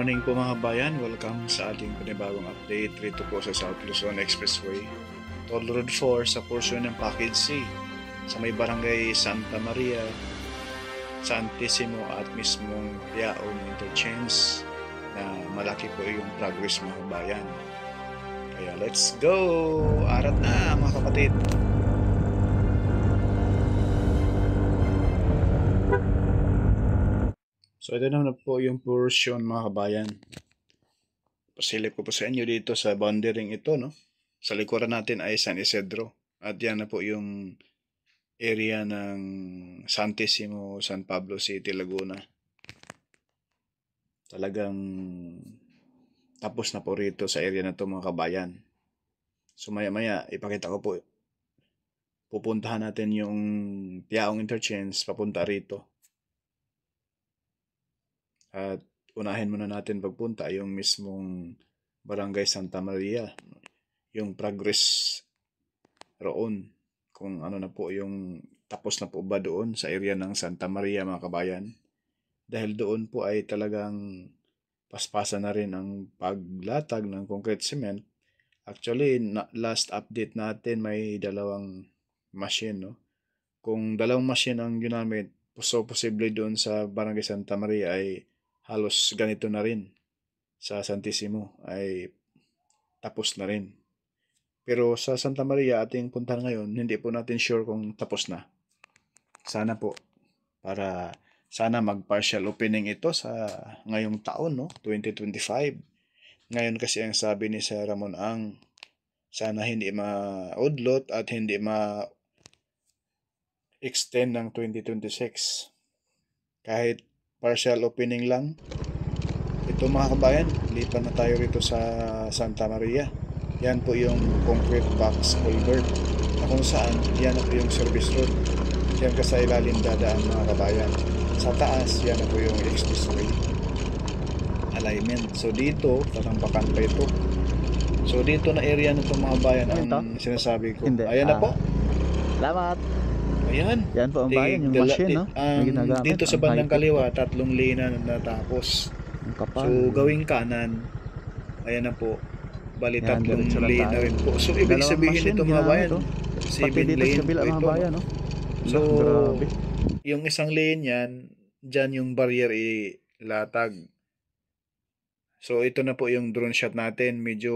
morning po mga kabayan, welcome sa ating panibagong update rito po sa South Luzon Expressway, Toll Road 4 sa portion ng Package C sa may barangay Santa Maria, Santissimo at mismong Piaon Interchange na malaki po yung progress mga kabayan. Kaya let's go! Arat na mga kapatid! So ito naman po yung portion mga kabayan. Pasilip ko po sa inyo dito sa boundary ito, no? Sa likuran natin ay San Isidro. At yan na po yung area ng Santissimo, San Pablo City, Laguna. Talagang tapos na po rito sa area na to mga kabayan. So maya-maya ipakita ko po. Pupuntahan natin yung Piaong Interchange papunta rito. At unahin muna natin pagpunta yung mismong Barangay Santa Maria, yung progress roon, kung ano na po yung tapos na po ba doon sa area ng Santa Maria mga kabayan. Dahil doon po ay talagang paspasan na rin ang paglatag ng concrete cement. Actually, last update natin may dalawang machine, no? Kung dalawang machine ang ginamit, so posible doon sa Barangay Santa Maria ay halos ganito na rin. Sa Santissimo ay tapos na rin. Pero sa Santa Maria ating puntahan ngayon, hindi po natin sure kung tapos na. Sana po, para sana mag-partial opening ito sa ngayong taon, no? 2025. Ngayon kasi ang sabi ni Sir Ramon ang sana hindi maudlot at hindi ma-extend ng 2026. Kahit partial opening lang. Ito mga kabayan, lipat na tayo rito sa Santa Maria. Yan po yung concrete box culvert na kung saan yan po yung service road. Yan ka sa ilalim dadaan mga kabayan. Sa taas, yan po yung expressway alignment. So dito, tatampakan pa ito. So dito na area na ito mga bayan ang sinasabi ko. Hindi. Ayan na po. Salamat. Ayan. Yan po ang bayan, yung machine, no? Dito sa bandang kaliwa, 3 lane na natapos. So, gawing kanan, ayan na po. Bali, 3 lane na rin po. So, ibig sabihin ito mga bayan, 7 lane po ito. Bayan, no? So, yung isang lane yan, dyan yung barrier ilatag. So, ito na po yung drone shot natin. Medyo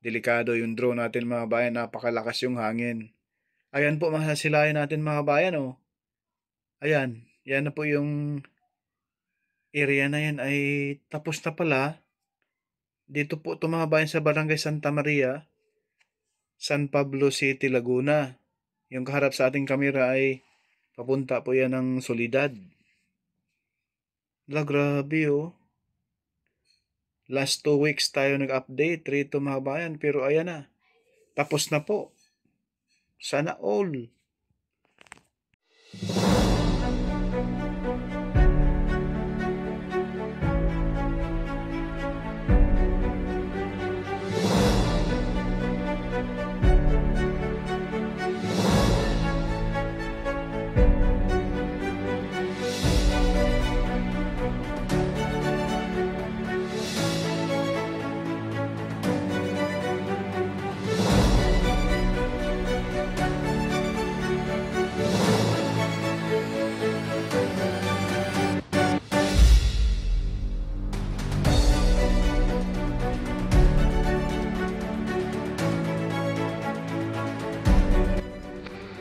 delikado yung drone natin mga bayan. Napakalakas yung hangin. Ayan po mga silayan natin mga bayan, oh. Ayan, yan na po yung area na yan ay tapos na pala. Dito po ito mga bayan sa Barangay Santa Maria, San Pablo City, Laguna. Yung kaharap sa ating kamera ay papunta po yan ng Solidad. Grabe, oh. Last 2 weeks tayo nag-update rito mga bayan, pero ayan na. Tapos na po. Sana all.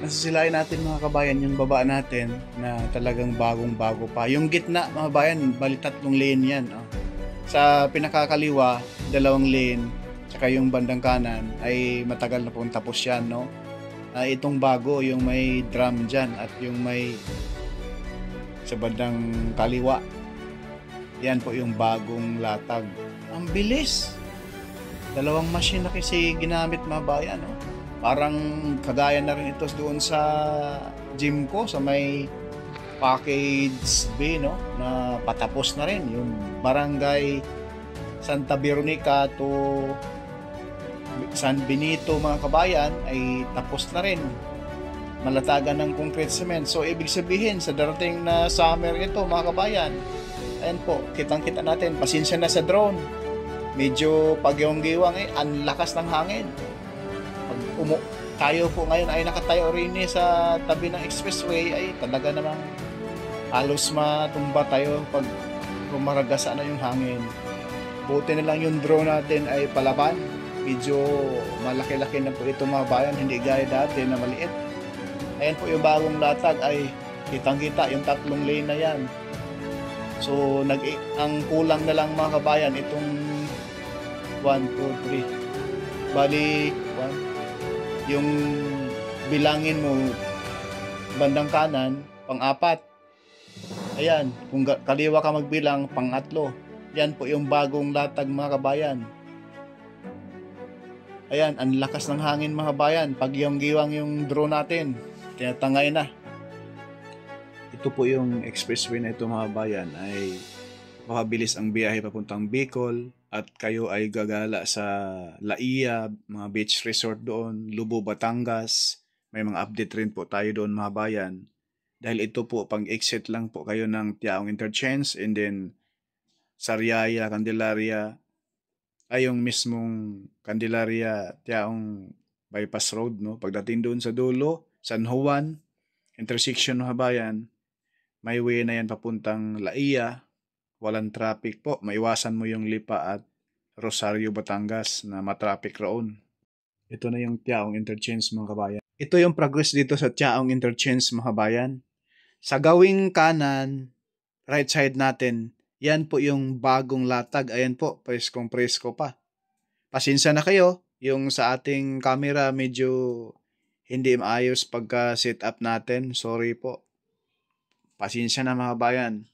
Nasisilayan natin mga kabayan yung baba natin na talagang bagong-bago pa. Yung gitna mga kabayan, bali 3 lane yan. Oh. Sa pinakakaliwa, 2 lane, tsaka yung bandang kanan ay matagal na pong tapos yan. No? Itong bago, yung may drum dyan at yung may sa bandang kaliwa. Yan po yung bagong latag. Ang bilis! 2 machine na kasi ginamit mga bayan. No? Parang kagaya na rin ito doon sa gym ko sa may Package B, no? Na patapos na rin yung Barangay Santa Veronica to San Benito mga kabayan ay tapos na rin. Malatagan ng concrete cement. So ibig sabihin sa darating na summer ito mga kabayan ayan po, kitang-kita natin, pasensya na sa drone. Medyo pagyong-giwang ang lakas ng hangin. Tayo po ngayon ay nakatayo rin sa tabi ng expressway ay talaga namang halos matumba tayo pag rumaragasa na yung hangin. Buti na lang yung drone natin ay palaban. Medyo malaki-laki na po ito mga bayan, hindi gaya dati na maliit. Ayan po yung bagong latag ay kitang-kita yung 3 lane na yan. So ang kulang na lang mga kabayan itong 1, 2, 3. Bali 1. Yung bilangin mo bandang kanan, pang-4. Ayan, kung kaliwa ka magbilang, pang-3. Yan po yung bagong latag mga kabayan. Ayan, ang lakas ng hangin mga kabayan. Pagyong-giwang yung drone natin. Tinatangay na. Ito po yung expressway na ito mga kabayan ay makabilis ang biyahe papuntang Bicol at kayo ay gagala sa Laia, mga beach resort doon, Lubo, Batangas. May mga update rin po tayo doon mga kabayan. Dahil ito po, pang exit lang po kayo ng Tiaong Interchange and then Sariaya, Candelaria, ay yung mismong Candelaria, Tiaong Bypass Road, no? Pagdating doon sa dulo, San Juan, intersection ng Habayan, may way na yan papuntang Laia, walang traffic po, maiwasan mo yung Lipa at Rosario, Batangas na matraffic roon. Ito na yung Tiaong Interchange mga kabayan. Ito yung progress dito sa Tiaong Interchange mga kabayan. Sa gawing kanan, right side natin, yan po yung bagong latag. Ayan po, preskong-presko pa. Pasensya na kayo, yung sa ating camera medyo hindi maayos pagka-set up natin. Sorry po. Pasensya na mga bayan.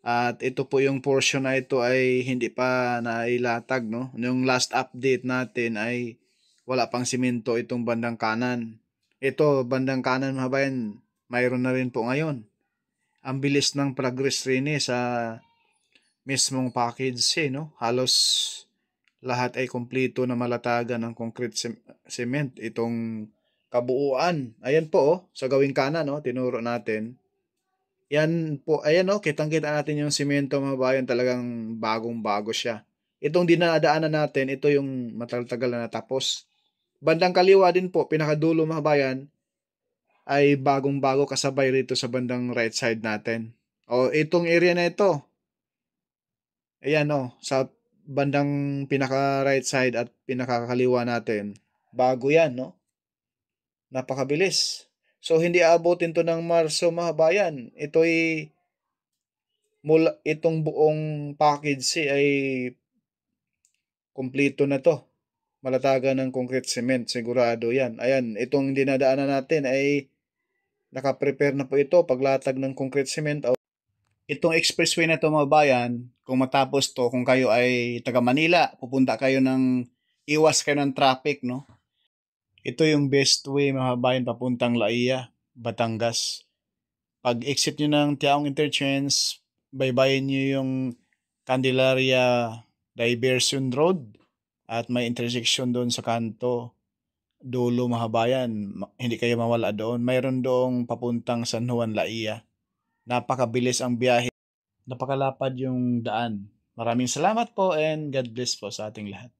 At ito po yung portion na ito ay hindi pa nailatag, no? Yung last update natin ay wala pang simento itong bandang kanan. Ito, bandang kanan mga bayan, mayroon na rin po ngayon. Ang bilis ng progress rin sa mismong package no? Halos lahat ay kumpleto na malatagan ng concrete cement. Itong kabuuan. Ayan po sa gawing kanan tinuro natin. Yan po, ayan kitang-kita natin yung semento mga bayan, talagang bagong-bago siya. Itong dinadaanan natin, ito yung matagal-tagal na natapos. Bandang kaliwa din po, pinakadulo mga bayan, ay bagong-bago kasabay rito sa bandang right side natin. Itong area na ito, ayan sa bandang pinaka right side at pinakakaliwa natin, bago yan napakabilis. So hindi aabutin to ng Marso mga bayan. Itong buong package ay kumpleto na to. Malatagan ng concrete cement, sigurado yan. Ayan, itong dinadaanan natin ay nakaprepare na po ito paglatag ng concrete cement. Itong expressway na to mga bayan, kung matapos to, kung kayo ay taga Manila, pupunta kayo iwas kayo ng traffic, no? Ito yung best way mga bayan papuntang Laia, Batangas. Pag exit nyo ng Tiaong Interchange, baybayin nyo yung Candelaria Diversion Road at may intersection doon sa kanto. Dulo mga bayan, hindi kayo mawala doon. Mayroon doong papuntang San Juan, Laia. Napakabilis ang biyahe. Napakalapad yung daan. Maraming salamat po and God bless po sa ating lahat.